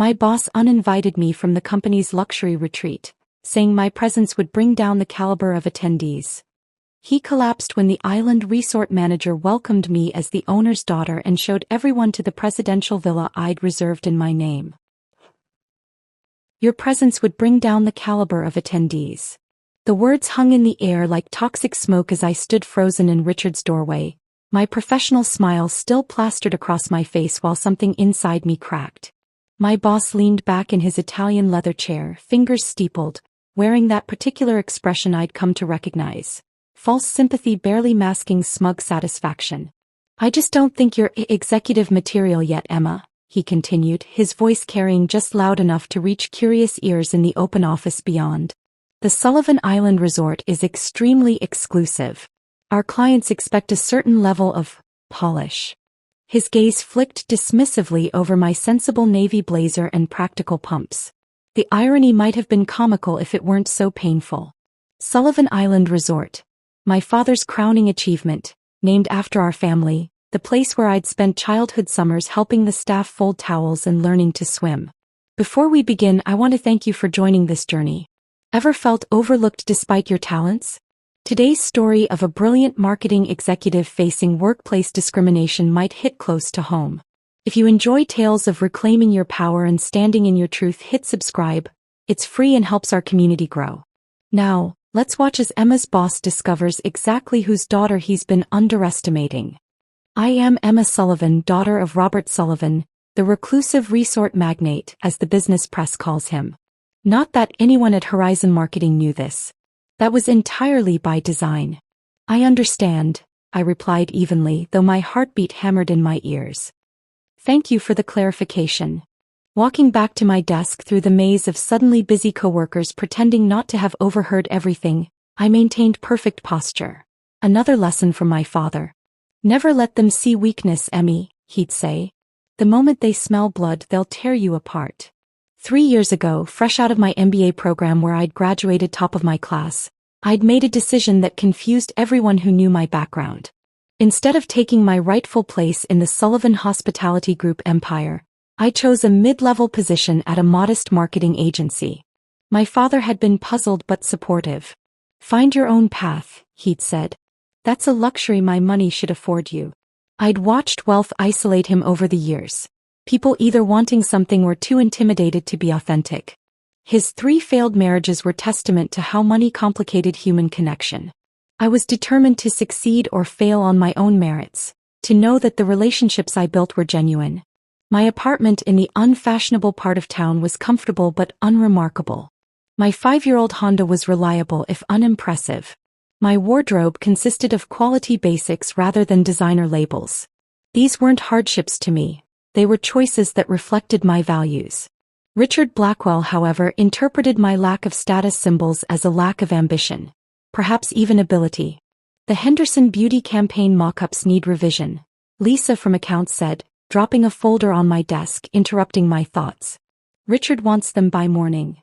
My boss uninvited me from the company's luxury retreat, saying my presence would bring down the caliber of attendees. He collapsed when the island resort manager welcomed me as the owner's daughter and showed everyone to the presidential villa I'd reserved in my name. Your presence would bring down the caliber of attendees. The words hung in the air like toxic smoke as I stood frozen in Richard's doorway, my professional smile still plastered across my face while something inside me cracked. My boss leaned back in his Italian leather chair, fingers steepled, wearing that particular expression I'd come to recognize. False sympathy barely masking smug satisfaction. I just don't think you're executive material yet, Emma, he continued, his voice carrying just loud enough to reach curious ears in the open office beyond. The Sullivan Island Resort is extremely exclusive. Our clients expect a certain level of polish. His gaze flicked dismissively over my sensible navy blazer and practical pumps. The irony might have been comical if it weren't so painful. Sullivan Island Resort. My father's crowning achievement, named after our family, the place where I'd spent childhood summers helping the staff fold towels and learning to swim. Before we begin, I want to thank you for joining this journey. Ever felt overlooked despite your talents? Today's story of a brilliant marketing executive facing workplace discrimination might hit close to home. If you enjoy tales of reclaiming your power and standing in your truth, hit subscribe. It's free and helps our community grow. Now, let's watch as Emma's boss discovers exactly whose daughter he's been underestimating. I am Emma Sullivan, daughter of Robert Sullivan, the reclusive resort magnate, as the business press calls him. Not that anyone at Horizon Marketing knew this. That was entirely by design. I understand, I replied evenly, though my heartbeat hammered in my ears. Thank you for the clarification. Walking back to my desk through the maze of suddenly busy coworkers pretending not to have overheard everything, I maintained perfect posture. Another lesson from my father. Never let them see weakness, Emmy, he'd say. The moment they smell blood, they'll tear you apart. 3 years ago, fresh out of my MBA program where I'd graduated top of my class, I'd made a decision that confused everyone who knew my background. Instead of taking my rightful place in the Sullivan Hospitality Group empire, I chose a mid-level position at a modest marketing agency. My father had been puzzled but supportive. Find your own path, he'd said. That's a luxury my money should afford you. I'd watched wealth isolate him over the years. People either wanting something or too intimidated to be authentic. His 3 failed marriages were testament to how money complicated human connection. I was determined to succeed or fail on my own merits, to know that the relationships I built were genuine. My apartment in the unfashionable part of town was comfortable but unremarkable. My 5-year-old Honda was reliable if unimpressive. My wardrobe consisted of quality basics rather than designer labels. These weren't hardships to me. They were choices that reflected my values. Richard Blackwell, however, interpreted my lack of status symbols as a lack of ambition. Perhaps even ability. The Henderson Beauty campaign mock-ups need revision, Lisa from accounts said, dropping a folder on my desk, interrupting my thoughts. Richard wants them by morning.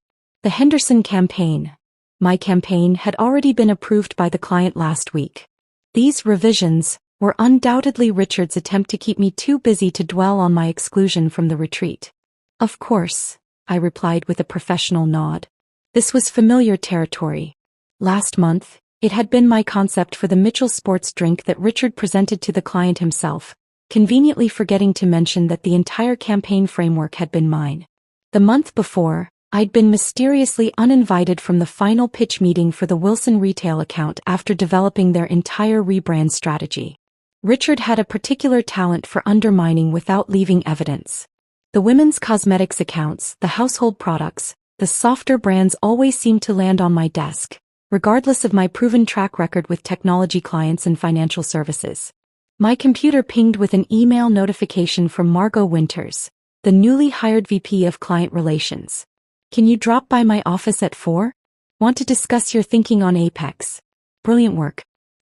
The Henderson campaign. My campaign had already been approved by the client last week. These revisions were undoubtedly Richard's attempt to keep me too busy to dwell on my exclusion from the retreat. Of course, I replied with a professional nod. This was familiar territory. Last month, it had been my concept for the Mitchell sports drink that Richard presented to the client himself, conveniently forgetting to mention that the entire campaign framework had been mine. The month before, I'd been mysteriously uninvited from the final pitch meeting for the Wilson retail account after developing their entire rebrand strategy. Richard had a particular talent for undermining without leaving evidence. The women's cosmetics accounts, the household products, the softer brands always seemed to land on my desk, regardless of my proven track record with technology clients and financial services. My computer pinged with an email notification from Margot Winters, the newly hired VP of Client Relations. Can you drop by my office at 4? Want to discuss your thinking on Apex? Brilliant work.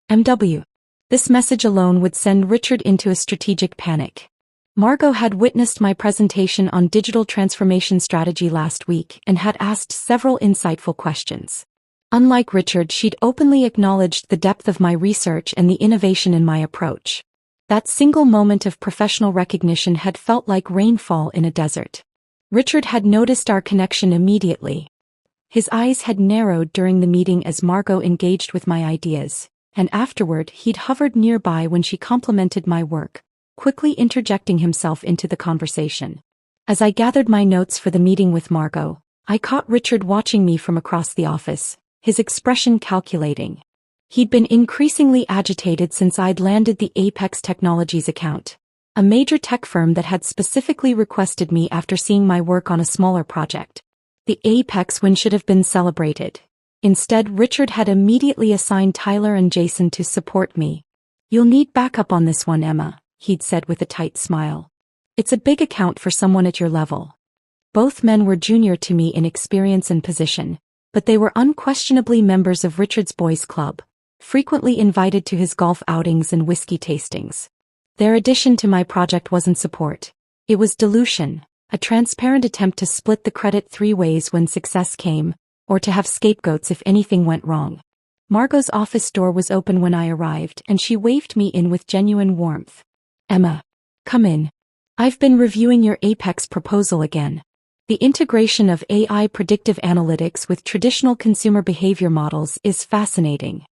MW. This message alone would send Richard into a strategic panic. Margot had witnessed my presentation on digital transformation strategy last week and had asked several insightful questions. Unlike Richard, she'd openly acknowledged the depth of my research and the innovation in my approach. That single moment of professional recognition had felt like rainfall in a desert. Richard had noticed our connection immediately. His eyes had narrowed during the meeting as Margot engaged with my ideas, and afterward he'd hovered nearby when she complimented my work, quickly interjecting himself into the conversation. As I gathered my notes for the meeting with Margot, I caught Richard watching me from across the office, his expression calculating. He'd been increasingly agitated since I'd landed the Apex Technologies account, a major tech firm that had specifically requested me after seeing my work on a smaller project. The Apex win should have been celebrated. Instead, Richard had immediately assigned Tyler and Jason to support me. "You'll need backup on this one, Emma," he'd said with a tight smile. "It's a big account for someone at your level." Both men were junior to me in experience and position, but they were unquestionably members of Richard's boys' club, frequently invited to his golf outings and whiskey tastings. Their addition to my project wasn't support. It was dilution, a transparent attempt to split the credit three ways when success came, or to have scapegoats if anything went wrong. Margot's office door was open when I arrived, and she waved me in with genuine warmth. "Emma, come in. I've been reviewing your Apex proposal again. The integration of AI predictive analytics with traditional consumer behavior models is fascinating."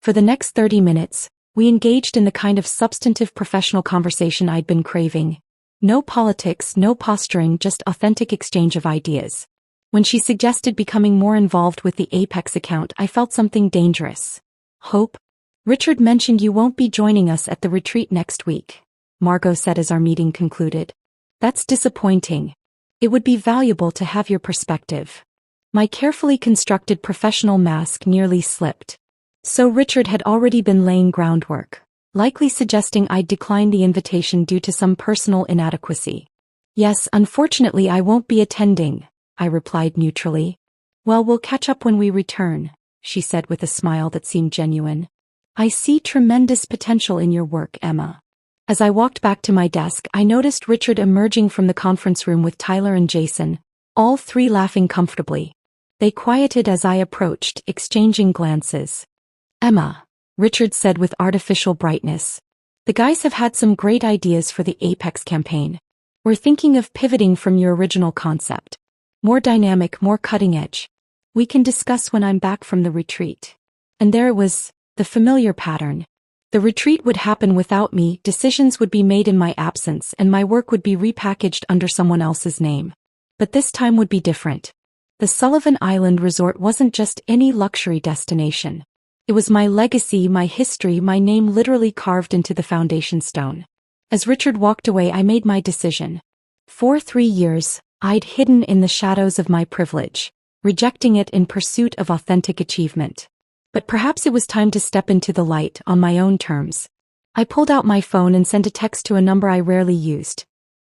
For the next 30 minutes, we engaged in the kind of substantive professional conversation I'd been craving. No politics, no posturing, just authentic exchange of ideas. When she suggested becoming more involved with the Apex account, I felt something dangerous. "Hope? Richard mentioned you won't be joining us at the retreat next week," Margot said as our meeting concluded. "That's disappointing. It would be valuable to have your perspective." My carefully constructed professional mask nearly slipped. So Richard had already been laying groundwork, likely suggesting I'd decline the invitation due to some personal inadequacy. "Yes, unfortunately I won't be attending," I replied neutrally. "Well, we'll catch up when we return," she said with a smile that seemed genuine. "I see tremendous potential in your work, Emma." As I walked back to my desk, I noticed Richard emerging from the conference room with Tyler and Jason, all three laughing comfortably. They quieted as I approached, exchanging glances. "Emma," Richard said with artificial brightness, "the guys have had some great ideas for the Apex campaign. We're thinking of pivoting from your original concept. More dynamic, more cutting edge. We can discuss when I'm back from the retreat." And there it was, the familiar pattern. The retreat would happen without me, decisions would be made in my absence, and my work would be repackaged under someone else's name. But this time would be different. The Sullivan Island Resort wasn't just any luxury destination. It was my legacy, my history, my name literally carved into the foundation stone. As Richard walked away, I made my decision. For 3 years, I'd hidden in the shadows of my privilege, rejecting it in pursuit of authentic achievement. But perhaps it was time to step into the light on my own terms. I pulled out my phone and sent a text to a number I rarely used.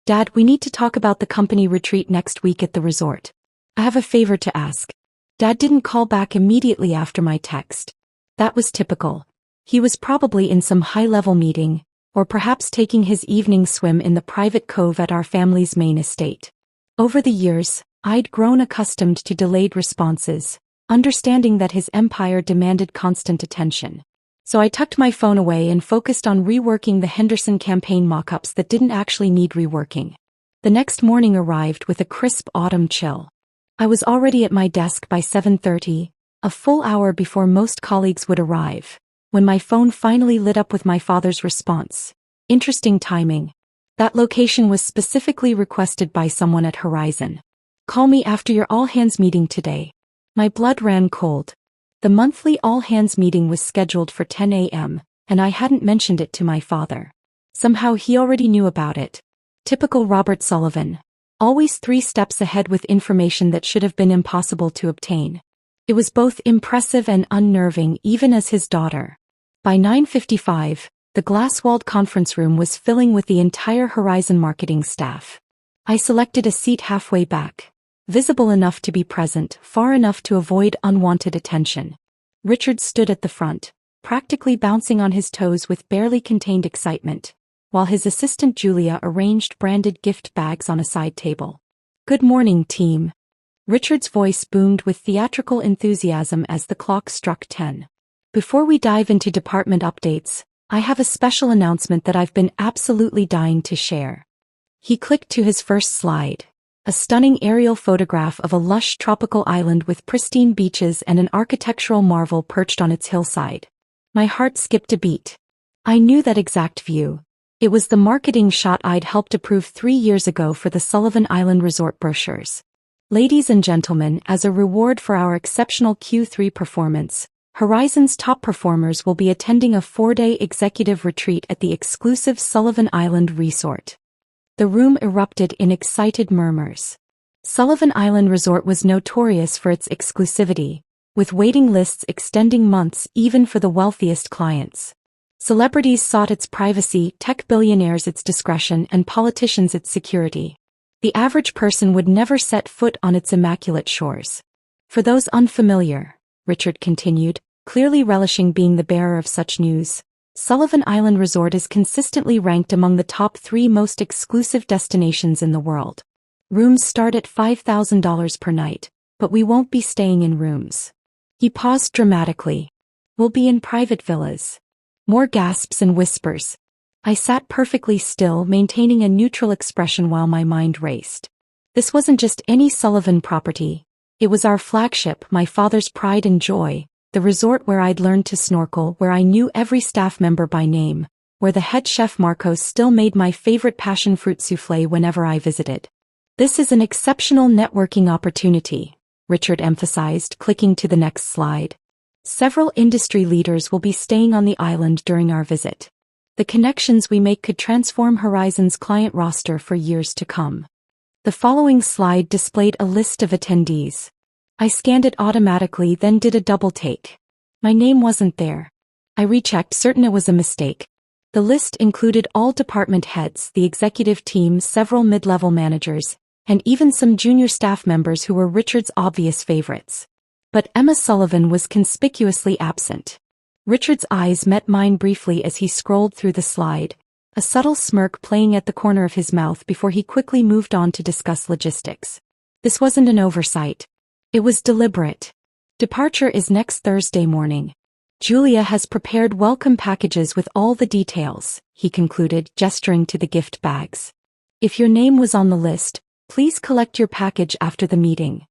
"Dad, we need to talk about the company retreat next week at the resort. I have a favor to ask." Dad didn't call back immediately after my text. That was typical. He was probably in some high-level meeting, or perhaps taking his evening swim in the private cove at our family's main estate. Over the years, I'd grown accustomed to delayed responses, understanding that his empire demanded constant attention. So I tucked my phone away and focused on reworking the Henderson campaign mock-ups that didn't actually need reworking. The next morning arrived with a crisp autumn chill. I was already at my desk by 7:30, a full hour before most colleagues would arrive, when my phone finally lit up with my father's response. Interesting timing. That location was specifically requested by someone at Horizon. "Call me after your all-hands meeting today." My blood ran cold. The monthly all-hands meeting was scheduled for 10 a.m., and I hadn't mentioned it to my father. Somehow he already knew about it. Typical Robert Sullivan. Always 3 steps ahead with information that should have been impossible to obtain. It was both impressive and unnerving, even as his daughter. By 9:55, the glass-walled conference room was filling with the entire Horizon marketing staff. I selected a seat halfway back, visible enough to be present, far enough to avoid unwanted attention. Richard stood at the front, practically bouncing on his toes with barely contained excitement, while his assistant Julia arranged branded gift bags on a side table. "Good morning, team." Richard's voice boomed with theatrical enthusiasm as the clock struck 10. "Before we dive into department updates, I have a special announcement that I've been absolutely dying to share." He clicked to his first slide. A stunning aerial photograph of a lush tropical island with pristine beaches and an architectural marvel perched on its hillside. My heart skipped a beat. I knew that exact view. It was the marketing shot I'd helped approve 3 years ago for the Sullivan Island Resort brochures. Ladies and gentlemen, as a reward for our exceptional Q3 performance, Horizon's top performers will be attending a 4-day executive retreat at the exclusive Sullivan Island Resort. The room erupted in excited murmurs. Sullivan Island Resort was notorious for its exclusivity, with waiting lists extending months even for the wealthiest clients. Celebrities sought its privacy, tech billionaires its discretion, and politicians its security. The average person would never set foot on its immaculate shores. For those unfamiliar, Richard continued, clearly relishing being the bearer of such news, Sullivan Island Resort is consistently ranked among the top 3 most exclusive destinations in the world. Rooms start at $5,000 per night, but we won't be staying in rooms. He paused dramatically. We'll be in private villas. More gasps and whispers. I sat perfectly still, maintaining a neutral expression while my mind raced. This wasn't just any Sullivan property. It was our flagship, my father's pride and joy, the resort where I'd learned to snorkel, where I knew every staff member by name, where the head chef Marcos still made my favorite passion fruit soufflé whenever I visited. This is an exceptional networking opportunity, Richard emphasized, clicking to the next slide. Several industry leaders will be staying on the island during our visit. The connections we make could transform Horizon's client roster for years to come. The following slide displayed a list of attendees. I scanned it automatically, then did a double take. My name wasn't there. I rechecked, certain it was a mistake. The list included all department heads, the executive team, several mid-level managers, and even some junior staff members who were Richard's obvious favorites. But Emma Sullivan was conspicuously absent. Richard's eyes met mine briefly as he scrolled through the slide, a subtle smirk playing at the corner of his mouth before he quickly moved on to discuss logistics. This wasn't an oversight. It was deliberate. Departure is next Thursday morning. Julia has prepared welcome packages with all the details, he concluded, gesturing to the gift bags. If your name was on the list, please collect your package after the meeting.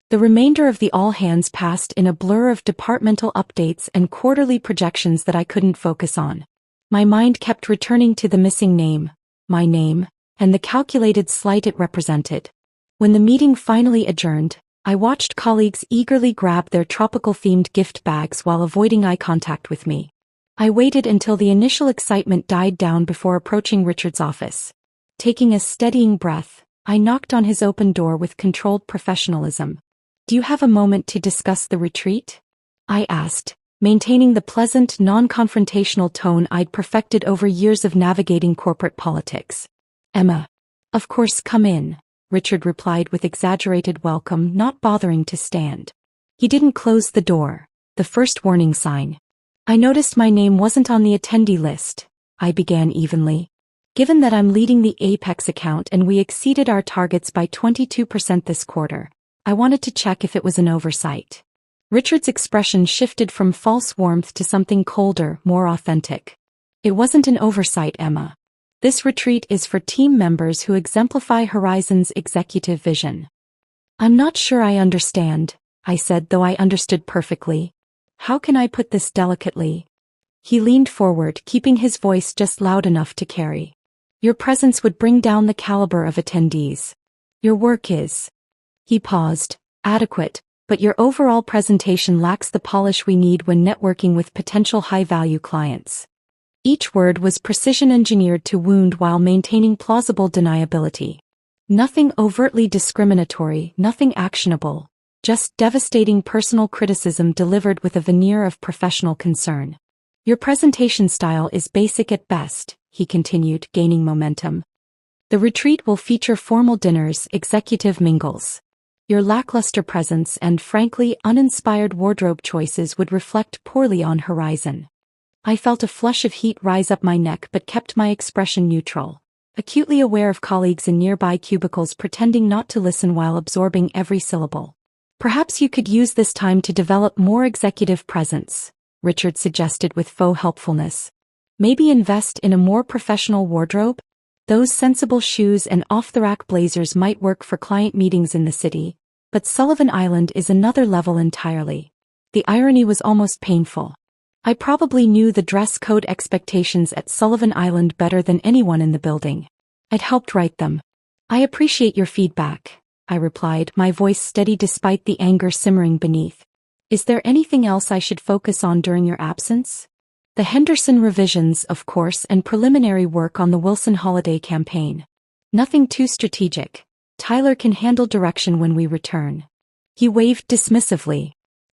The remainder of the all-hands passed in a blur of departmental updates and quarterly projections that I couldn't focus on. My mind kept returning to the missing name, my name, and the calculated slight it represented. When the meeting finally adjourned, I watched colleagues eagerly grab their tropical-themed gift bags while avoiding eye contact with me. I waited until the initial excitement died down before approaching Richard's office. Taking a steadying breath, I knocked on his open door with controlled professionalism. Do you have a moment to discuss the retreat? I asked, maintaining the pleasant, non-confrontational tone I'd perfected over years of navigating corporate politics. Emma. Of course, come in, Richard replied with exaggerated welcome, not bothering to stand. He didn't close the door, the first warning sign. I noticed my name wasn't on the attendee list, I began evenly. Given that I'm leading the Apex account and we exceeded our targets by 22% this quarter, I wanted to check if it was an oversight. Richard's expression shifted from false warmth to something colder, more authentic. It wasn't an oversight, Emma. This retreat is for team members who exemplify Horizon's executive vision. I'm not sure I understand, I said, though I understood perfectly. How can I put this delicately? He leaned forward, keeping his voice just loud enough to carry. Your presence would bring down the caliber of attendees. Your work is. He paused, adequate, but your overall presentation lacks the polish we need when networking with potential high-value clients. Each word was precision-engineered to wound while maintaining plausible deniability. Nothing overtly discriminatory, nothing actionable, just devastating personal criticism delivered with a veneer of professional concern. Your presentation style is basic at best, he continued, gaining momentum. The retreat will feature formal dinners, executive mingles. Your lackluster presence and frankly uninspired wardrobe choices would reflect poorly on Horizon. I felt a flush of heat rise up my neck but kept my expression neutral, acutely aware of colleagues in nearby cubicles pretending not to listen while absorbing every syllable. Perhaps you could use this time to develop more executive presence, Richard suggested with faux helpfulness. Maybe invest in a more professional wardrobe? Those sensible shoes and off-the-rack blazers might work for client meetings in the city, but Sullivan Island is another level entirely. The irony was almost painful. I probably knew the dress code expectations at Sullivan Island better than anyone in the building. I'd helped write them. I appreciate your feedback, I replied, my voice steady despite the anger simmering beneath. Is there anything else I should focus on during your absence? The Henderson revisions, of course, and preliminary work on the Wilson holiday campaign. Nothing too strategic. Tyler can handle direction when we return. He waved dismissively.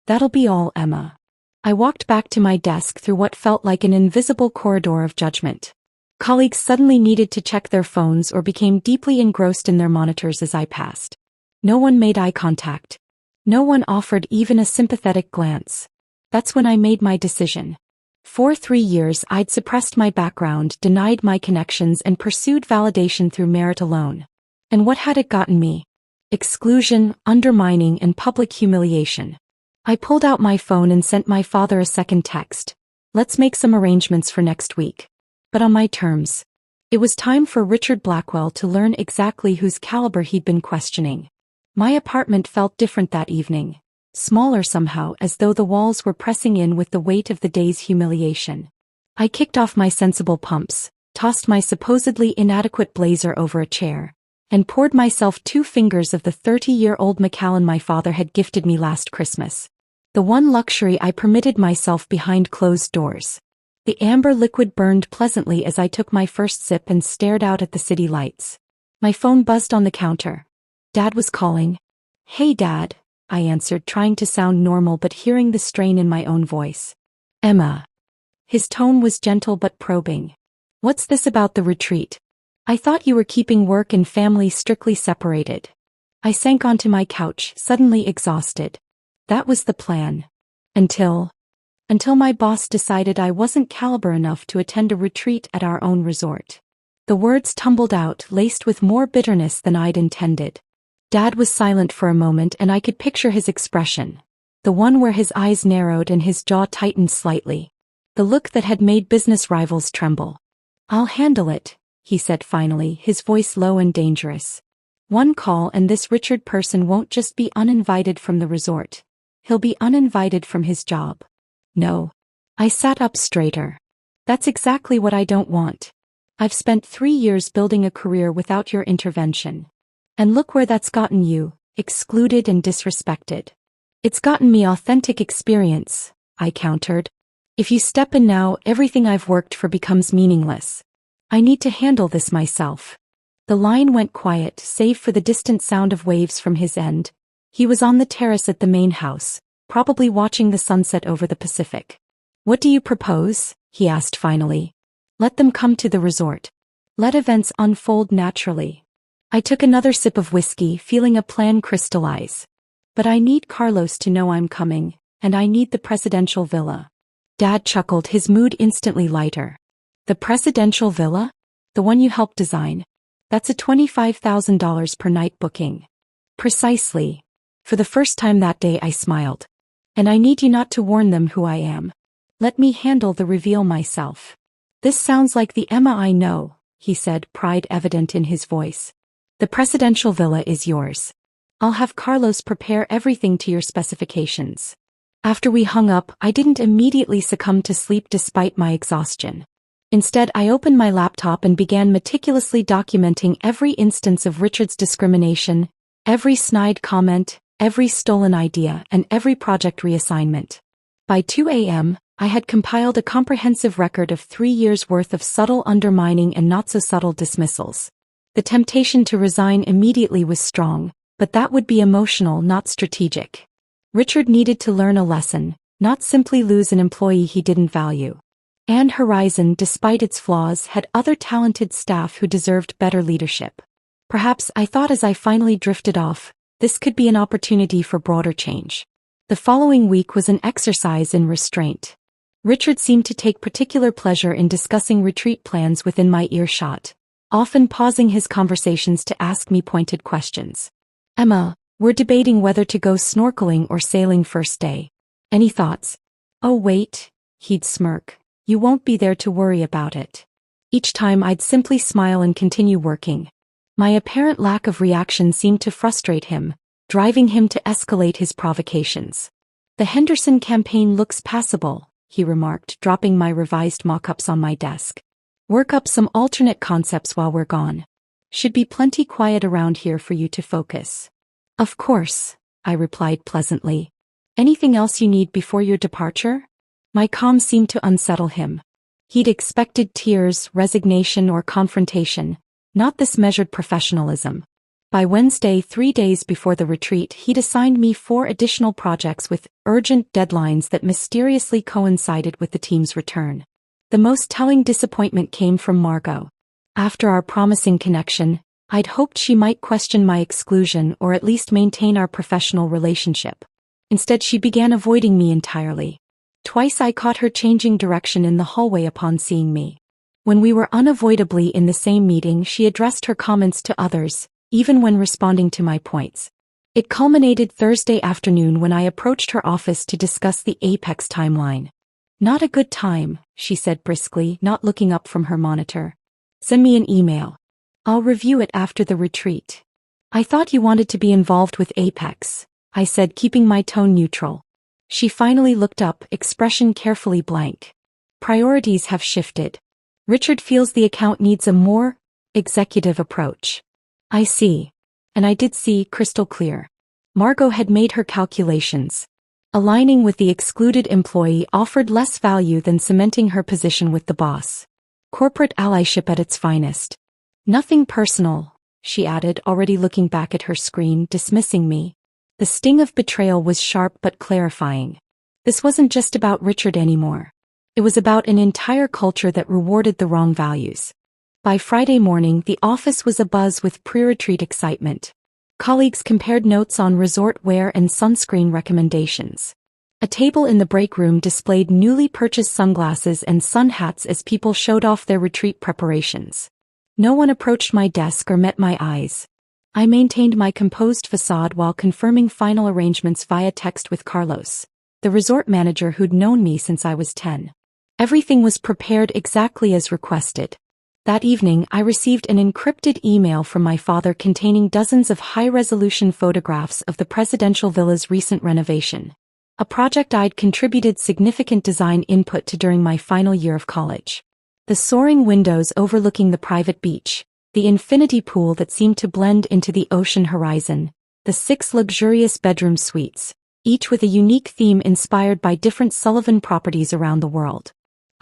That'll be all, Emma. I walked back to my desk through what felt like an invisible corridor of judgment. Colleagues suddenly needed to check their phones or became deeply engrossed in their monitors as I passed. No one made eye contact. No one offered even a sympathetic glance. That's when I made my decision. For 3 years I'd suppressed my background, denied my connections, and pursued validation through merit alone. And what had it gotten me? Exclusion, undermining, and public humiliation. I pulled out my phone and sent my father a second text. Let's make some arrangements for next week. But on my terms. It was time for Richard Blackwell to learn exactly whose caliber he'd been questioning. My apartment felt different that evening. Smaller somehow, as though the walls were pressing in with the weight of the day's humiliation. I kicked off my sensible pumps, tossed my supposedly inadequate blazer over a chair, and poured myself 2 fingers of the 30-year-old Macallan my father had gifted me last Christmas. The one luxury I permitted myself behind closed doors. The amber liquid burned pleasantly as I took my first sip and stared out at the city lights. My phone buzzed on the counter. Dad was calling. Hey, Dad, I answered, trying to sound normal but hearing the strain in my own voice. Emma. His tone was gentle but probing. What's this about the retreat? I thought you were keeping work and family strictly separated. I sank onto my couch, suddenly exhausted. That was the plan. Until my boss decided I wasn't caliber enough to attend a retreat at our own resort. The words tumbled out, laced with more bitterness than I'd intended. Dad was silent for a moment and I could picture his expression. The one where his eyes narrowed and his jaw tightened slightly. The look that had made business rivals tremble. I'll handle it, he said finally, his voice low and dangerous. One call and this Richard person won't just be uninvited from the resort. He'll be uninvited from his job. No. I sat up straighter. That's exactly what I don't want. I've spent 3 years building a career without your intervention. And look where that's gotten you, excluded and disrespected. It's gotten me authentic experience, I countered. If you step in now, everything I've worked for becomes meaningless. I need to handle this myself. The line went quiet, save for the distant sound of waves from his end. He was on the terrace at the main house, probably watching the sunset over the Pacific. What do you propose? He asked finally. Let them come to the resort. Let events unfold naturally. I took another sip of whiskey, feeling a plan crystallize. But I need Carlos to know I'm coming, and I need the presidential villa. Dad chuckled, his mood instantly lighter. The presidential villa? The one you helped design? That's a $25,000 per night booking. Precisely. For the first time that day I smiled. And I need you not to warn them who I am. Let me handle the reveal myself. This sounds like the Emma I know, he said, pride evident in his voice. The presidential villa is yours. I'll have Carlos prepare everything to your specifications. After we hung up, I didn't immediately succumb to sleep despite my exhaustion. Instead, I opened my laptop and began meticulously documenting every instance of Richard's discrimination, every snide comment, every stolen idea, and every project reassignment. By 2 a.m., I had compiled a comprehensive record of 3 years' worth of subtle undermining and not-so-subtle dismissals. The temptation to resign immediately was strong, but that would be emotional, not strategic. Richard needed to learn a lesson, not simply lose an employee he didn't value. And Horizon, despite its flaws, had other talented staff who deserved better leadership. Perhaps, I thought as I finally drifted off, this could be an opportunity for broader change. The following week was an exercise in restraint. Richard seemed to take particular pleasure in discussing retreat plans within my earshot, often pausing his conversations to ask me pointed questions. Emma, we're debating whether to go snorkeling or sailing first day. Any thoughts? Oh wait, he'd smirk. You won't be there to worry about it. Each time I'd simply smile and continue working. My apparent lack of reaction seemed to frustrate him, driving him to escalate his provocations. "The Henderson campaign looks passable," he remarked, dropping my revised mock-ups on my desk. "Work up some alternate concepts while we're gone. Should be plenty quiet around here for you to focus." "Of course," I replied pleasantly. "Anything else you need before your departure?" My calm seemed to unsettle him. He'd expected tears, resignation, or confrontation, not this measured professionalism. By Wednesday, 3 days before the retreat, he'd assigned me 4 additional projects with urgent deadlines that mysteriously coincided with the team's return. The most telling disappointment came from Margot. After our promising connection, I'd hoped she might question my exclusion or at least maintain our professional relationship. Instead, she began avoiding me entirely. Twice I caught her changing direction in the hallway upon seeing me. When we were unavoidably in the same meeting, she addressed her comments to others, even when responding to my points. It culminated Thursday afternoon when I approached her office to discuss the Apex timeline. "Not a good time," she said briskly, not looking up from her monitor. "Send me an email. I'll review it after the retreat." "I thought you wanted to be involved with Apex," I said, keeping my tone neutral. She finally looked up, expression carefully blank. "Priorities have shifted. Richard feels the account needs a more executive approach." "I see." And I did see, crystal clear. Margot had made her calculations. Aligning with the excluded employee offered less value than cementing her position with the boss. Corporate allyship at its finest. "Nothing personal," she added, already looking back at her screen, dismissing me. The sting of betrayal was sharp but clarifying. This wasn't just about Richard anymore. It was about an entire culture that rewarded the wrong values. By Friday morning, the office was abuzz with pre-retreat excitement. Colleagues compared notes on resort wear and sunscreen recommendations. A table in the break room displayed newly purchased sunglasses and sun hats as people showed off their retreat preparations. No one approached my desk or met my eyes. I maintained my composed facade while confirming final arrangements via text with Carlos, the resort manager who'd known me since I was 10. Everything was prepared exactly as requested. That evening, I received an encrypted email from my father containing dozens of high-resolution photographs of the presidential villa's recent renovation, a project I'd contributed significant design input to during my final year of college. The soaring windows overlooking the private beach, the infinity pool that seemed to blend into the ocean horizon, the 6 luxurious bedroom suites, each with a unique theme inspired by different Sullivan properties around the world.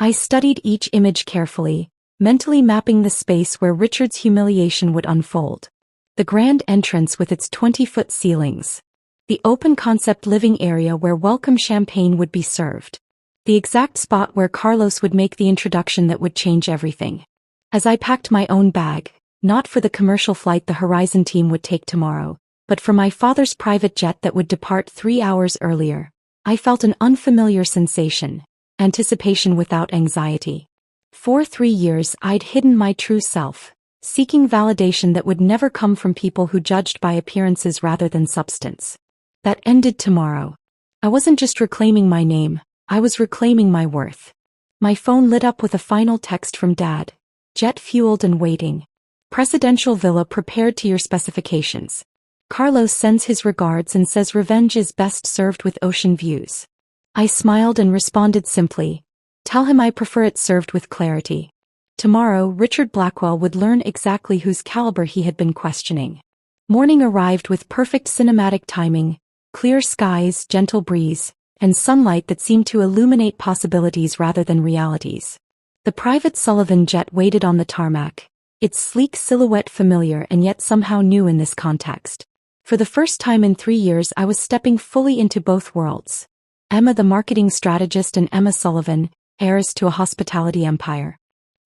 I studied each image carefully, mentally mapping the space where Richard's humiliation would unfold. The grand entrance with its 20-foot ceilings. The open-concept living area where welcome champagne would be served. The exact spot where Carlos would make the introduction that would change everything. As I packed my own bag, not for the commercial flight the Horizon team would take tomorrow, but for my father's private jet that would depart 3 hours earlier, I felt an unfamiliar sensation, anticipation without anxiety. For 3 years I'd hidden my true self, seeking validation that would never come from people who judged by appearances rather than substance. That ended tomorrow. I wasn't just reclaiming my name, I was reclaiming my worth. My phone lit up with a final text from Dad. Jet-fueled and waiting. Presidential villa prepared to your specifications. Carlos sends his regards and says revenge is best served with ocean views. I smiled and responded simply. Tell him I prefer it served with clarity. Tomorrow, Richard Blackwell would learn exactly whose caliber he had been questioning. Morning arrived with perfect cinematic timing, clear skies, gentle breeze, and sunlight that seemed to illuminate possibilities rather than realities. The private Sullivan jet waited on the tarmac, its sleek silhouette familiar and yet somehow new in this context. For the first time in 3 years I was stepping fully into both worlds. Emma the marketing strategist and Emma Sullivan, heiress to a hospitality empire.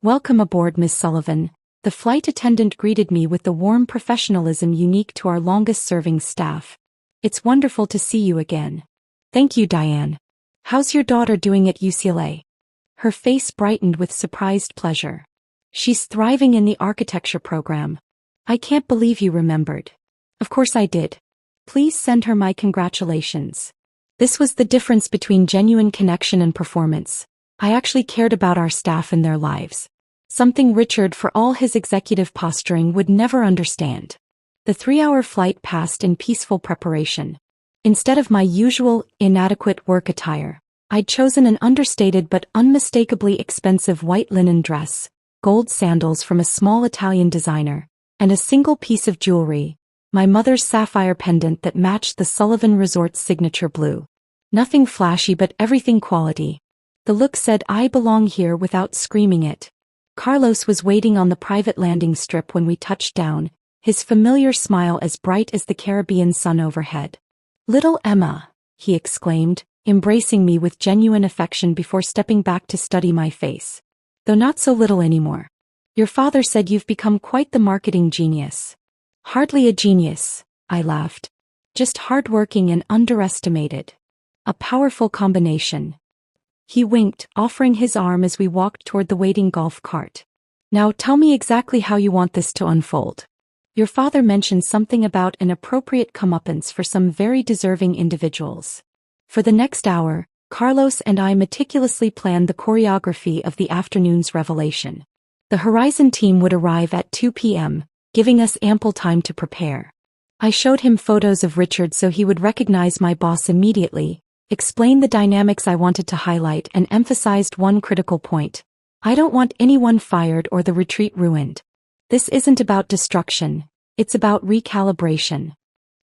Welcome aboard, Miss Sullivan. The flight attendant greeted me with the warm professionalism unique to our longest-serving staff. It's wonderful to see you again. Thank you, Diane. How's your daughter doing at UCLA? Her face brightened with surprised pleasure. She's thriving in the architecture program. I can't believe you remembered. Of course I did. Please send her my congratulations. This was the difference between genuine connection and performance. I actually cared about our staff and their lives. Something Richard, for all his executive posturing, would never understand. The 3-hour flight passed in peaceful preparation. Instead of my usual, inadequate work attire, I'd chosen an understated but unmistakably expensive white linen dress, gold sandals from a small Italian designer, and a single piece of jewelry, my mother's sapphire pendant that matched the Sullivan Resort's signature blue. Nothing flashy but everything quality. The look said I belong here without screaming it. Carlos was waiting on the private landing strip when we touched down, his familiar smile as bright as the Caribbean sun overhead. "Little Emma," he exclaimed, embracing me with genuine affection before stepping back to study my face. "Though not so little anymore. Your father said you've become quite the marketing genius." "Hardly a genius," I laughed. "Just hardworking and underestimated. A powerful combination." He winked, offering his arm as we walked toward the waiting golf cart. "Now tell me exactly how you want this to unfold. Your father mentioned something about an appropriate comeuppance for some very deserving individuals." For the next hour, Carlos and I meticulously planned the choreography of the afternoon's revelation. The Horizon team would arrive at 2 p.m., giving us ample time to prepare. I showed him photos of Richard so he would recognize my boss immediately, explained the dynamics I wanted to highlight, and emphasized one critical point. I don't want anyone fired or the retreat ruined. This isn't about destruction, it's about recalibration.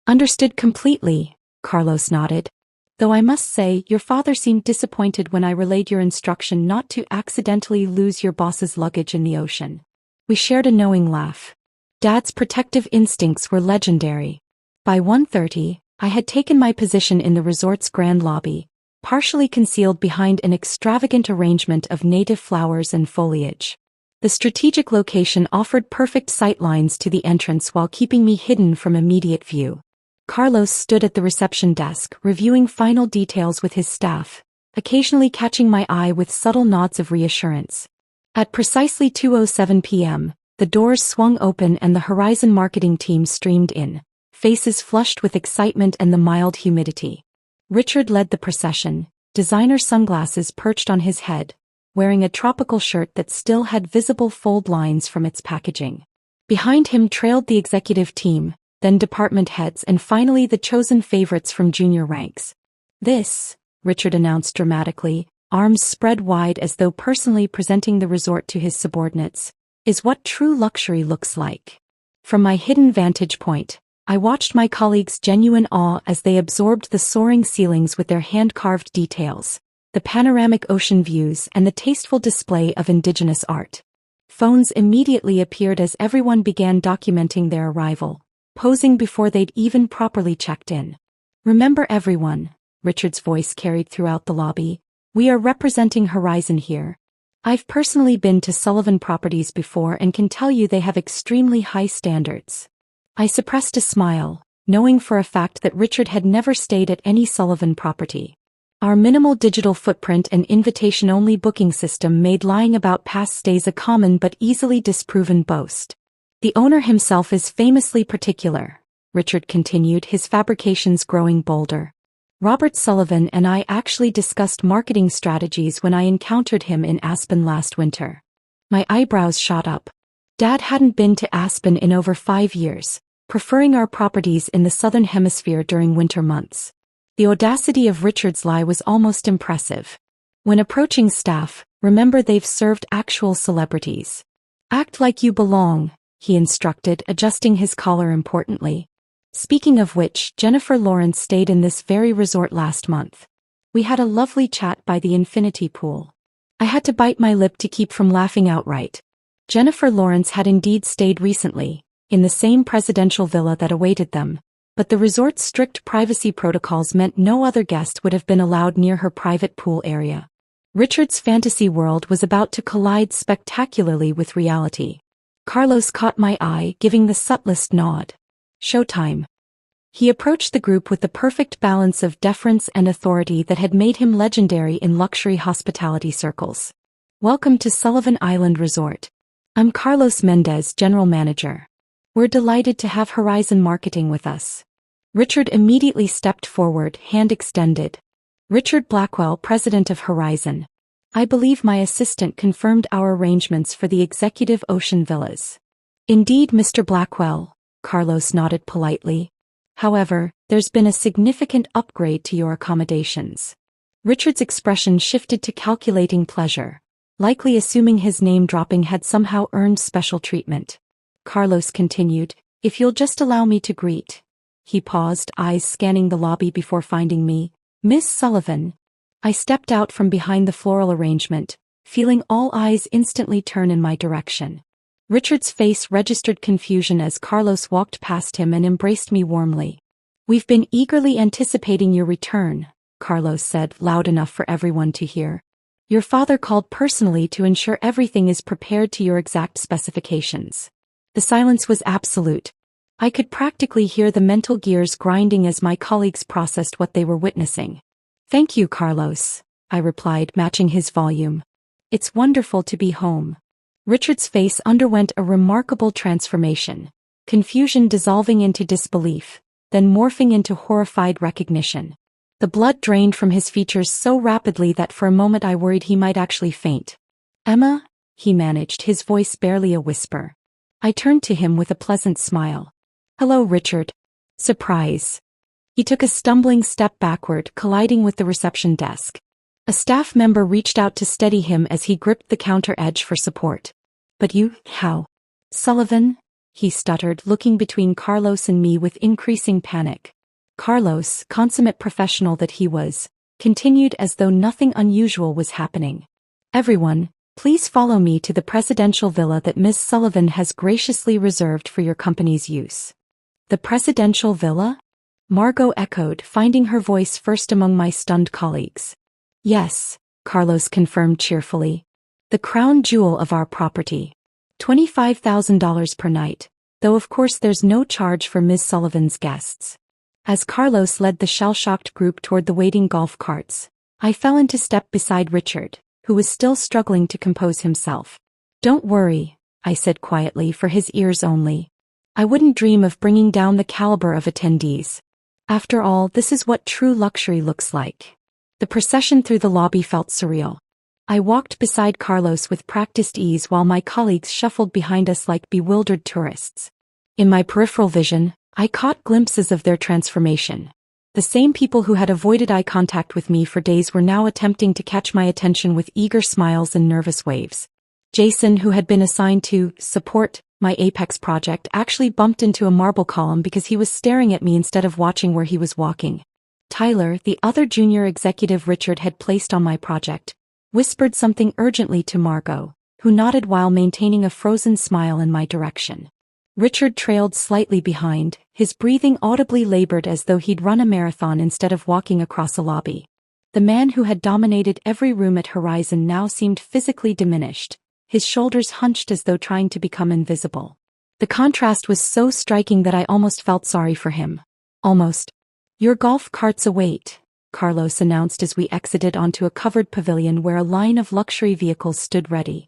"Understood completely," Carlos nodded. "Though I must say, your father seemed disappointed when I relayed your instruction not to accidentally lose your boss's luggage in the ocean." We shared a knowing laugh. Dad's protective instincts were legendary. By 1:30, I had taken my position in the resort's grand lobby, partially concealed behind an extravagant arrangement of native flowers and foliage. The strategic location offered perfect sightlines to the entrance while keeping me hidden from immediate view. Carlos stood at the reception desk, reviewing final details with his staff, occasionally catching my eye with subtle nods of reassurance. At precisely 2:07 p.m., the doors swung open and the Horizon marketing team streamed in, faces flushed with excitement and the mild humidity. Richard led the procession, designer sunglasses perched on his head, wearing a tropical shirt that still had visible fold lines from its packaging. Behind him trailed the executive team, then department heads, and finally the chosen favorites from junior ranks. "This," Richard announced dramatically, arms spread wide as though personally presenting the resort to his subordinates, "is what true luxury looks like." From my hidden vantage point, I watched my colleagues' genuine awe as they absorbed the soaring ceilings with their hand-carved details, the panoramic ocean views, and the tasteful display of indigenous art. Phones immediately appeared as everyone began documenting their arrival, posing before they'd even properly checked in. "Remember everyone," Richard's voice carried throughout the lobby, "we are representing Horizon here. I've personally been to Sullivan Properties before and can tell you they have extremely high standards." I suppressed a smile, knowing for a fact that Richard had never stayed at any Sullivan property. Our minimal digital footprint and invitation-only booking system made lying about past stays a common but easily disproven boast. "The owner himself is famously particular," Richard continued, his fabrications growing bolder. "Robert Sullivan and I actually discussed marketing strategies when I encountered him in Aspen last winter." My eyebrows shot up. Dad hadn't been to Aspen in over 5 years, preferring our properties in the southern hemisphere during winter months. The audacity of Richard's lie was almost impressive. "When approaching staff, remember they've served actual celebrities. Act like you belong," he instructed, adjusting his collar importantly. "Speaking of which, Jennifer Lawrence stayed in this very resort last month. We had a lovely chat by the infinity pool." I had to bite my lip to keep from laughing outright. Jennifer Lawrence had indeed stayed recently, in the same presidential villa that awaited them, but the resort's strict privacy protocols meant no other guest would have been allowed near her private pool area. Richard's fantasy world was about to collide spectacularly with reality. Carlos caught my eye, giving the subtlest nod. "Showtime." He approached the group with the perfect balance of deference and authority that had made him legendary in luxury hospitality circles. "Welcome to Sullivan Island Resort. I'm Carlos Mendez, General Manager. We're delighted to have Horizon Marketing with us." Richard immediately stepped forward, hand extended. "Richard Blackwell, President of Horizon." I believe my assistant confirmed our arrangements for the executive ocean villas. Indeed, Mr. Blackwell, Carlos nodded politely. However, there's been a significant upgrade to your accommodations. Richard's expression shifted to calculating pleasure, likely assuming his name-dropping had somehow earned special treatment. Carlos continued, if you'll just allow me to greet. He paused, eyes scanning the lobby before finding me. Miss Sullivan. I stepped out from behind the floral arrangement, feeling all eyes instantly turn in my direction. Richard's face registered confusion as Carlos walked past him and embraced me warmly. We've been eagerly anticipating your return, Carlos said, loud enough for everyone to hear. Your father called personally to ensure everything is prepared to your exact specifications. The silence was absolute. I could practically hear the mental gears grinding as my colleagues processed what they were witnessing. Thank you, Carlos, I replied, matching his volume. It's wonderful to be home. Richard's face underwent a remarkable transformation, confusion dissolving into disbelief, then morphing into horrified recognition. The blood drained from his features so rapidly that for a moment I worried he might actually faint. Emma, he managed, his voice barely a whisper. I turned to him with a pleasant smile. Hello, Richard. Surprise. He took a stumbling step backward, colliding with the reception desk. A staff member reached out to steady him as he gripped the counter edge for support. But you, how? Sullivan? He stuttered, looking between Carlos and me with increasing panic. Carlos, consummate professional that he was, continued as though nothing unusual was happening. Everyone, please follow me to the presidential villa that Miss Sullivan has graciously reserved for your company's use. The presidential villa? Margot echoed, finding her voice first among my stunned colleagues. Yes, Carlos confirmed cheerfully. The crown jewel of our property. $25,000 per night, though of course there's no charge for Ms. Sullivan's guests. As Carlos led the shell-shocked group toward the waiting golf carts, I fell into step beside Richard, who was still struggling to compose himself. Don't worry, I said quietly for his ears only. I wouldn't dream of bringing down the caliber of attendees. After all, this is what true luxury looks like. The procession through the lobby felt surreal. I walked beside Carlos with practiced ease while my colleagues shuffled behind us like bewildered tourists. In my peripheral vision, I caught glimpses of their transformation. The same people who had avoided eye contact with me for days were now attempting to catch my attention with eager smiles and nervous waves. Jason, who had been assigned to support my Apex project, actually bumped into a marble column because he was staring at me instead of watching where he was walking. Tyler, the other junior executive Richard had placed on my project, whispered something urgently to Margot, who nodded while maintaining a frozen smile in my direction. Richard trailed slightly behind, his breathing audibly labored as though he'd run a marathon instead of walking across a lobby. The man who had dominated every room at Horizon now seemed physically diminished, his shoulders hunched as though trying to become invisible. The contrast was so striking that I almost felt sorry for him. Almost. Your golf carts await, Carlos announced as we exited onto a covered pavilion where a line of luxury vehicles stood ready.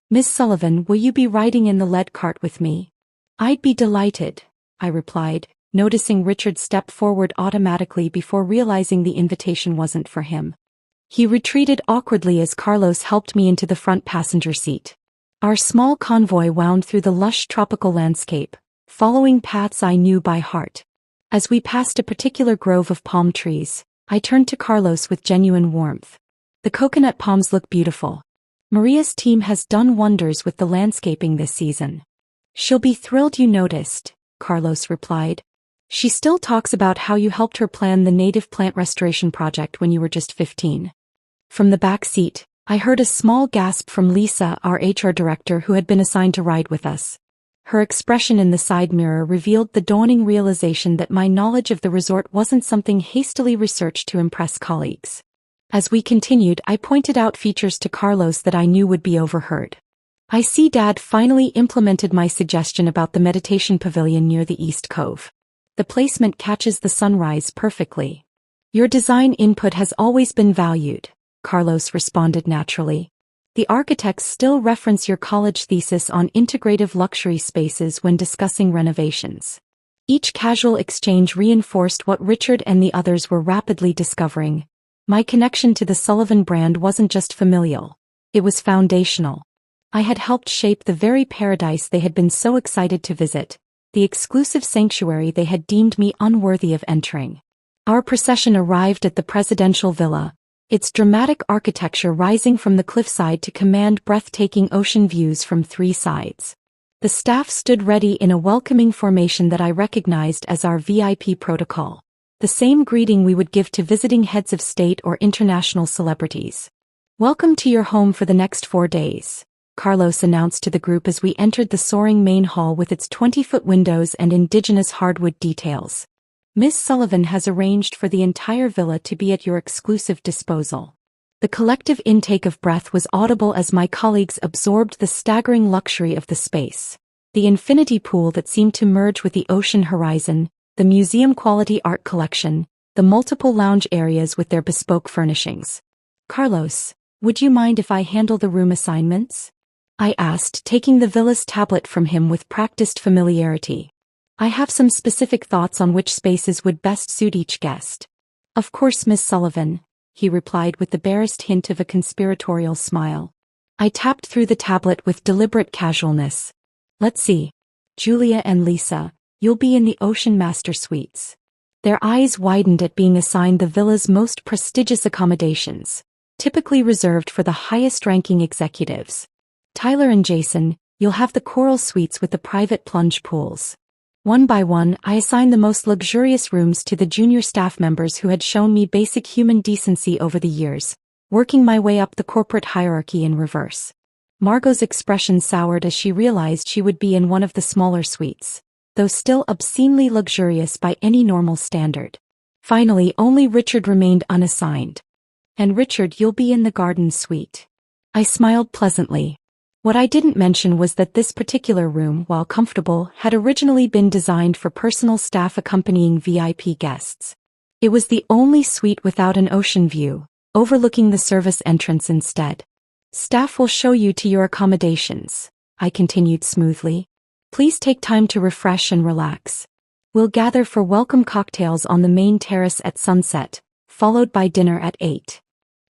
Miss Sullivan, will you be riding in the lead cart with me? I'd be delighted, I replied, noticing Richard step forward automatically before realizing the invitation wasn't for him. He retreated awkwardly as Carlos helped me into the front passenger seat. Our small convoy wound through the lush tropical landscape, following paths I knew by heart. As we passed a particular grove of palm trees, I turned to Carlos with genuine warmth. The coconut palms look beautiful. Maria's team has done wonders with the landscaping this season. She'll be thrilled you noticed, Carlos replied. She still talks about how you helped her plan the native plant restoration project when you were just 15. From the back seat, I heard a small gasp from Lisa, our HR director who had been assigned to ride with us. Her expression in the side mirror revealed the dawning realization that my knowledge of the resort wasn't something hastily researched to impress colleagues. As we continued, I pointed out features to Carlos that I knew would be overheard. I see Dad finally implemented my suggestion about the meditation pavilion near the East Cove. The placement catches the sunrise perfectly. Your design input has always been valued, Carlos responded naturally. The architects still reference your college thesis on integrative luxury spaces when discussing renovations. Each casual exchange reinforced what Richard and the others were rapidly discovering. My connection to the Sullivan brand wasn't just familial. It was foundational. I had helped shape the very paradise they had been so excited to visit, the exclusive sanctuary they had deemed me unworthy of entering. Our procession arrived at the presidential villa, its dramatic architecture rising from the cliffside to command breathtaking ocean views from 3 sides. The staff stood ready in a welcoming formation that I recognized as our VIP protocol, the same greeting we would give to visiting heads of state or international celebrities. "Welcome to your home for the next 4 days," Carlos announced to the group as we entered the soaring main hall with its 20-foot windows and indigenous hardwood details. "Miss Sullivan has arranged for the entire villa to be at your exclusive disposal." The collective intake of breath was audible as my colleagues absorbed the staggering luxury of the space. The infinity pool that seemed to merge with the ocean horizon, the museum-quality art collection, the multiple lounge areas with their bespoke furnishings. "Carlos, would you mind if I handle the room assignments?" I asked, taking the villa's tablet from him with practiced familiarity. "I have some specific thoughts on which spaces would best suit each guest." "Of course, Miss Sullivan," he replied with the barest hint of a conspiratorial smile. I tapped through the tablet with deliberate casualness. "Let's see. Julia and Lisa, you'll be in the Ocean Master Suites." Their eyes widened at being assigned the villa's most prestigious accommodations, typically reserved for the highest-ranking executives. "Tyler and Jason, you'll have the Coral Suites with the private plunge pools." One by one, I assigned the most luxurious rooms to the junior staff members who had shown me basic human decency over the years, working my way up the corporate hierarchy in reverse. Margot's expression soured as she realized she would be in one of the smaller suites, though still obscenely luxurious by any normal standard. Finally, only Richard remained unassigned. "And Richard, you'll be in the garden suite." I smiled pleasantly. What I didn't mention was that this particular room, while comfortable, had originally been designed for personal staff accompanying VIP guests. It was the only suite without an ocean view, overlooking the service entrance instead. "Staff will show you to your accommodations," I continued smoothly. "Please take time to refresh and relax. We'll gather for welcome cocktails on the main terrace at sunset, followed by dinner at 8.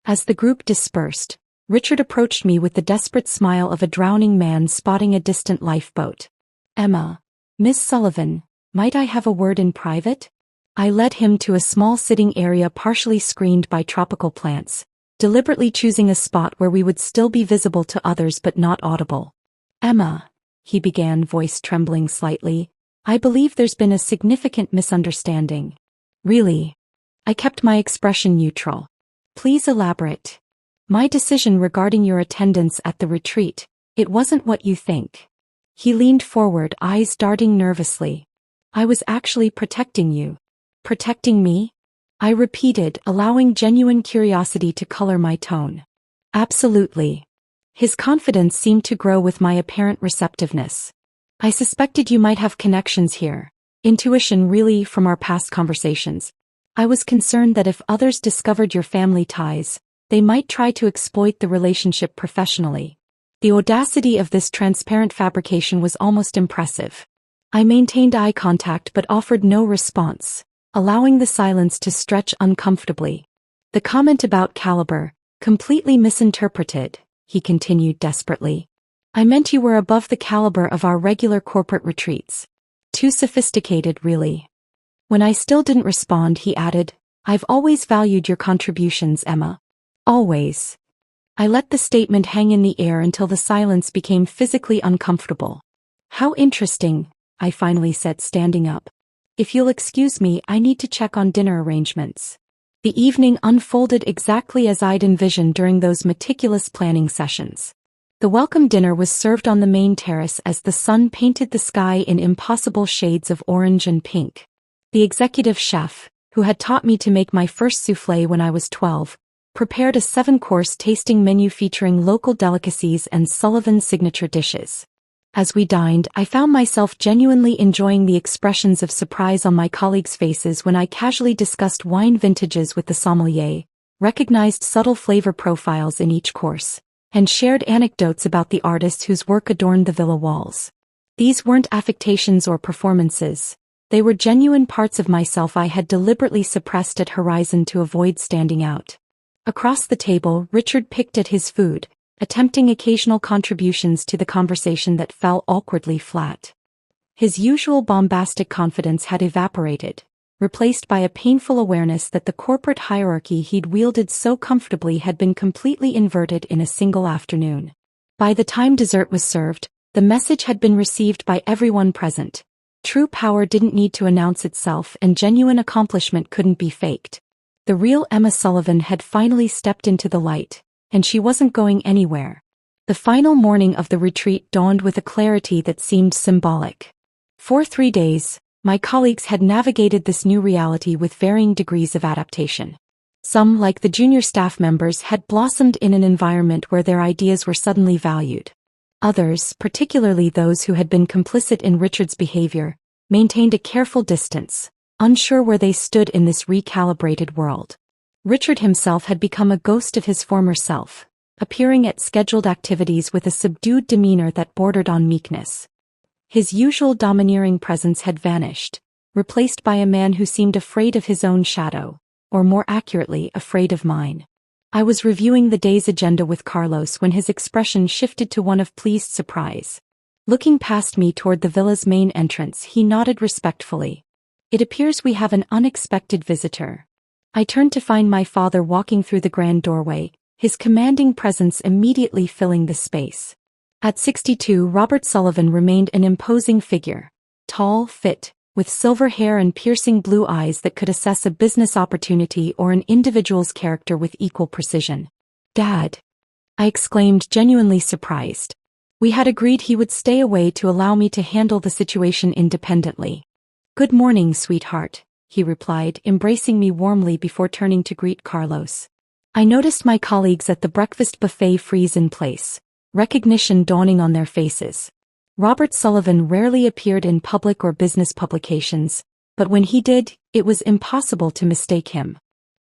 As the group dispersed, Richard approached me with the desperate smile of a drowning man spotting a distant lifeboat. "Emma, Miss Sullivan, might I have a word in private?" I led him to a small sitting area partially screened by tropical plants, deliberately choosing a spot where we would still be visible to others but not audible. "Emma," he began, voice trembling slightly, "I believe there's been a significant misunderstanding." "Really?" I kept my expression neutral. "Please elaborate." "My decision regarding your attendance at the retreat, it wasn't what you think." He leaned forward, eyes darting nervously. "I was actually protecting you." "Protecting me?" I repeated, allowing genuine curiosity to color my tone. "Absolutely." His confidence seemed to grow with my apparent receptiveness. "I suspected you might have connections here. Intuition really from our past conversations. I was concerned that if others discovered your family ties, they might try to exploit the relationship professionally." The audacity of this transparent fabrication was almost impressive. I maintained eye contact but offered no response, allowing the silence to stretch uncomfortably. "The comment about caliber, completely misinterpreted," he continued desperately. "I meant you were above the caliber of our regular corporate retreats. Too sophisticated, really." When I still didn't respond, he added, "I've always valued your contributions, Emma. Always." I let the statement hang in the air until the silence became physically uncomfortable. "How interesting," I finally said, standing up. "If you'll excuse me, I need to check on dinner arrangements." The evening unfolded exactly as I'd envisioned during those meticulous planning sessions. The welcome dinner was served on the main terrace as the sun painted the sky in impossible shades of orange and pink. The executive chef, who had taught me to make my first soufflé when I was 12, prepared a 7-course tasting menu featuring local delicacies and Sullivan's signature dishes. As we dined, I found myself genuinely enjoying the expressions of surprise on my colleagues' faces when I casually discussed wine vintages with the sommelier, recognized subtle flavor profiles in each course, and shared anecdotes about the artists whose work adorned the villa walls. These weren't affectations or performances. They were genuine parts of myself I had deliberately suppressed at Horizon to avoid standing out. Across the table, Richard picked at his food, attempting occasional contributions to the conversation that fell awkwardly flat. His usual bombastic confidence had evaporated, replaced by a painful awareness that the corporate hierarchy he'd wielded so comfortably had been completely inverted in a single afternoon. By the time dessert was served, the message had been received by everyone present. True power didn't need to announce itself, and genuine accomplishment couldn't be faked. The real Emma Sullivan had finally stepped into the light, and she wasn't going anywhere. The final morning of the retreat dawned with a clarity that seemed symbolic. For 3 days, my colleagues had navigated this new reality with varying degrees of adaptation. Some, like the junior staff members, had blossomed in an environment where their ideas were suddenly valued. Others, particularly those who had been complicit in Richard's behavior, maintained a careful distance, unsure where they stood in this recalibrated world. Richard himself had become a ghost of his former self, appearing at scheduled activities with a subdued demeanor that bordered on meekness. His usual domineering presence had vanished, replaced by a man who seemed afraid of his own shadow, or more accurately, afraid of mine. I was reviewing the day's agenda with Carlos when his expression shifted to one of pleased surprise. Looking past me toward the villa's main entrance, he nodded respectfully. "It appears we have an unexpected visitor." I turned to find my father walking through the grand doorway, his commanding presence immediately filling the space. At 62, Robert Sullivan remained an imposing figure, tall, fit, with silver hair and piercing blue eyes that could assess a business opportunity or an individual's character with equal precision. "Dad!" I exclaimed, genuinely surprised. We had agreed he would stay away to allow me to handle the situation independently. "Good morning, sweetheart," he replied, embracing me warmly before turning to greet Carlos. I noticed my colleagues at the breakfast buffet freeze in place, recognition dawning on their faces. Robert Sullivan rarely appeared in public or business publications, but when he did, it was impossible to mistake him.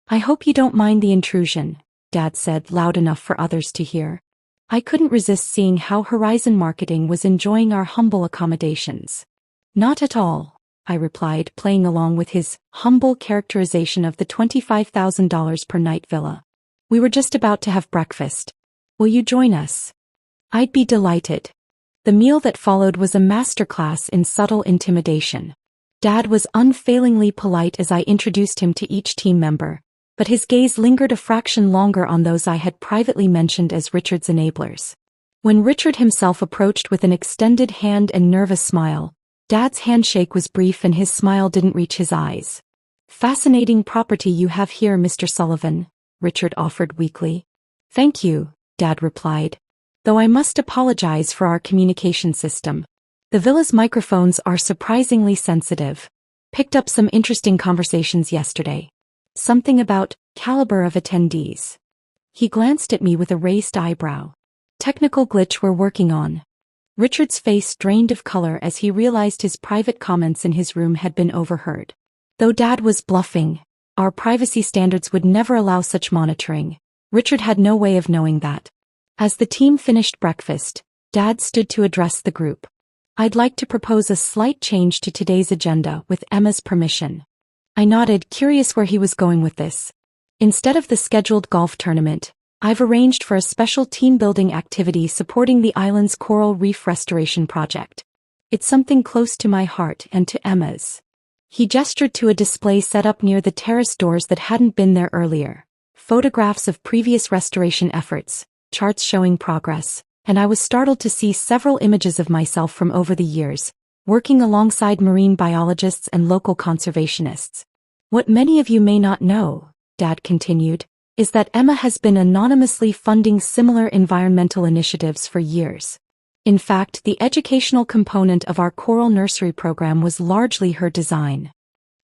"I hope you don't mind the intrusion," Dad said, loud enough for others to hear. I couldn't resist seeing how Horizon Marketing was enjoying our humble accommodations. "Not at all," I replied, playing along with his humble characterization of the $25,000 per night villa. "We were just about to have breakfast. Will you join us?" "I'd be delighted." The meal that followed was a masterclass in subtle intimidation. Dad was unfailingly polite as I introduced him to each team member, but his gaze lingered a fraction longer on those I had privately mentioned as Richard's enablers. When Richard himself approached with an extended hand and nervous smile, Dad's handshake was brief and his smile didn't reach his eyes. "Fascinating property you have here, Mr. Sullivan," Richard offered weakly. "Thank you," Dad replied. "Though I must apologize for our communication system. The villa's microphones are surprisingly sensitive. Picked up some interesting conversations yesterday. Something about caliber of attendees." He glanced at me with a raised eyebrow. "Technical glitch we're working on." Richard's face drained of color as he realized his private comments in his room had been overheard. Though Dad was bluffing, our privacy standards would never allow such monitoring. Richard had no way of knowing that. As the team finished breakfast, Dad stood to address the group. "I'd like to propose a slight change to today's agenda with Emma's permission." I nodded, curious where he was going with this. "Instead of the scheduled golf tournament, I've arranged for a special team-building activity supporting the island's coral reef restoration project. It's something close to my heart and to Emma's." He gestured to a display set up near the terrace doors that hadn't been there earlier. Photographs of previous restoration efforts, charts showing progress, and I was startled to see several images of myself from over the years, working alongside marine biologists and local conservationists. "What many of you may not know," Dad continued, "is that Emma has been anonymously funding similar environmental initiatives for years. In fact, the educational component of our coral nursery program was largely her design."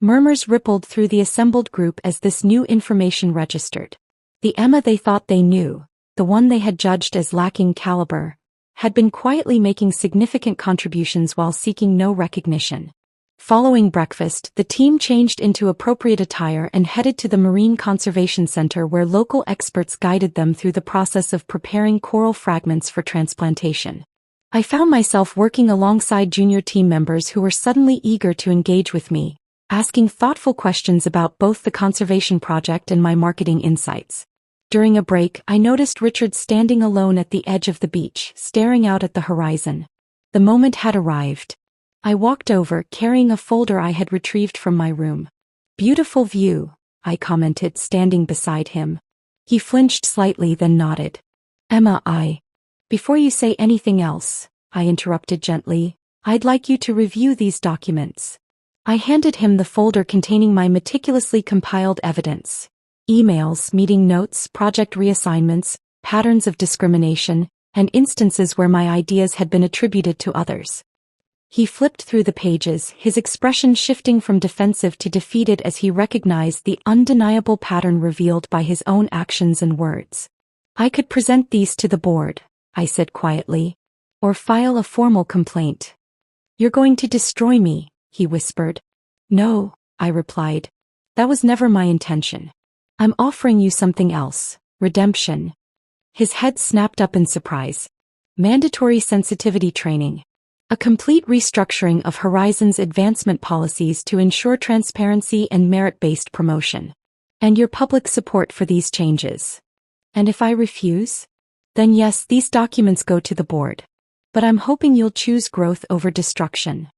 Murmurs rippled through the assembled group as this new information registered. The Emma they thought they knew, the one they had judged as lacking caliber, had been quietly making significant contributions while seeking no recognition. Following breakfast, the team changed into appropriate attire and headed to the Marine Conservation Center where local experts guided them through the process of preparing coral fragments for transplantation. I found myself working alongside junior team members who were suddenly eager to engage with me, asking thoughtful questions about both the conservation project and my marketing insights. During a break, I noticed Richard standing alone at the edge of the beach, staring out at the horizon. The moment had arrived. I walked over, carrying a folder I had retrieved from my room. "Beautiful view," I commented, standing beside him. He flinched slightly, then nodded. "Emma, Before you say anything else," I interrupted gently, "I'd like you to review these documents." I handed him the folder containing my meticulously compiled evidence. Emails, meeting notes, project reassignments, patterns of discrimination, and instances where my ideas had been attributed to others. He flipped through the pages, his expression shifting from defensive to defeated as he recognized the undeniable pattern revealed by his own actions and words. "I could present these to the board," I said quietly, "or file a formal complaint." "You're going to destroy me," he whispered. "No," I replied. "That was never my intention. I'm offering you something else, redemption." His head snapped up in surprise. "Mandatory sensitivity training. A complete restructuring of Horizon's advancement policies to ensure transparency and merit-based promotion. And your public support for these changes. And if I refuse? Then yes, these documents go to the board. But I'm hoping you'll choose growth over destruction."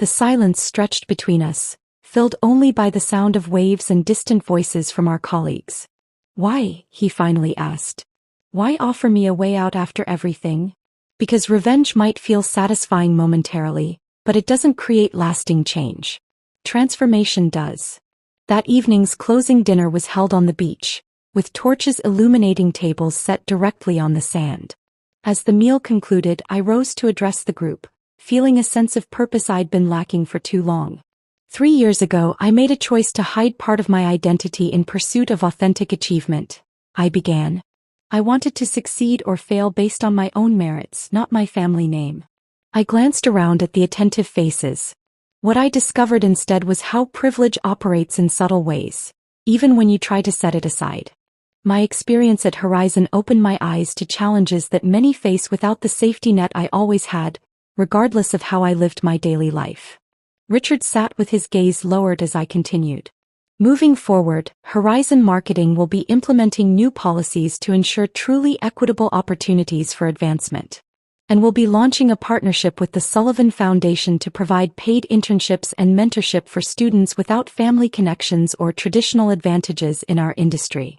The silence stretched between us, filled only by the sound of waves and distant voices from our colleagues. "Why?" he finally asked. "Why offer me a way out after everything?" "Because revenge might feel satisfying momentarily, but it doesn't create lasting change. Transformation does." That evening's closing dinner was held on the beach, with torches illuminating tables set directly on the sand. As the meal concluded, I rose to address the group, feeling a sense of purpose I'd been lacking for too long. 3 years ago, I made a choice to hide part of my identity in pursuit of authentic achievement. I began. I wanted to succeed or fail based on my own merits, not my family name. I glanced around at the attentive faces. What I discovered instead was how privilege operates in subtle ways, even when you try to set it aside. My experience at Horizon opened my eyes to challenges that many face without the safety net I always had, regardless of how I lived my daily life. Richard sat with his gaze lowered as I continued. "Moving forward, Horizon Marketing will be implementing new policies to ensure truly equitable opportunities for advancement. And we'll be launching a partnership with the Sullivan Foundation to provide paid internships and mentorship for students without family connections or traditional advantages in our industry."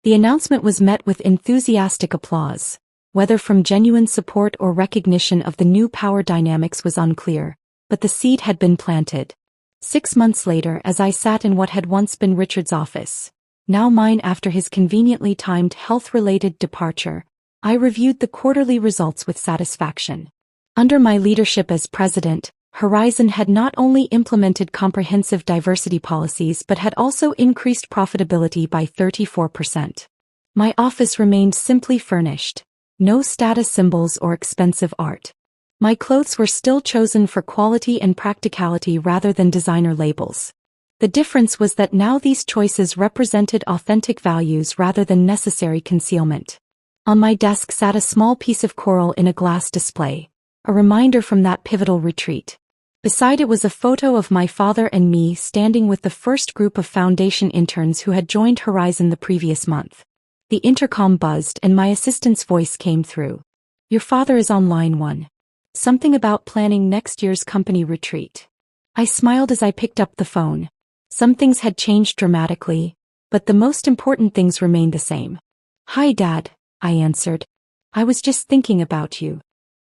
The announcement was met with enthusiastic applause. Whether from genuine support or recognition of the new power dynamics was unclear, but the seed had been planted. 6 months later, as I sat in what had once been Richard's office, now mine after his conveniently timed health-related departure, I reviewed the quarterly results with satisfaction. Under my leadership as president, Horizon had not only implemented comprehensive diversity policies but had also increased profitability by 34%. My office remained simply furnished. No status symbols or expensive art. My clothes were still chosen for quality and practicality rather than designer labels. The difference was that now these choices represented authentic values rather than necessary concealment. On my desk sat a small piece of coral in a glass display, a reminder from that pivotal retreat. Beside it was a photo of my father and me standing with the first group of foundation interns who had joined Horizon the previous month. The intercom buzzed and my assistant's voice came through. "Your father is on line 1. Something about planning next year's company retreat." I smiled as I picked up the phone. Some things had changed dramatically, but the most important things remained the same. "Hi, Dad," I answered. "I was just thinking about you."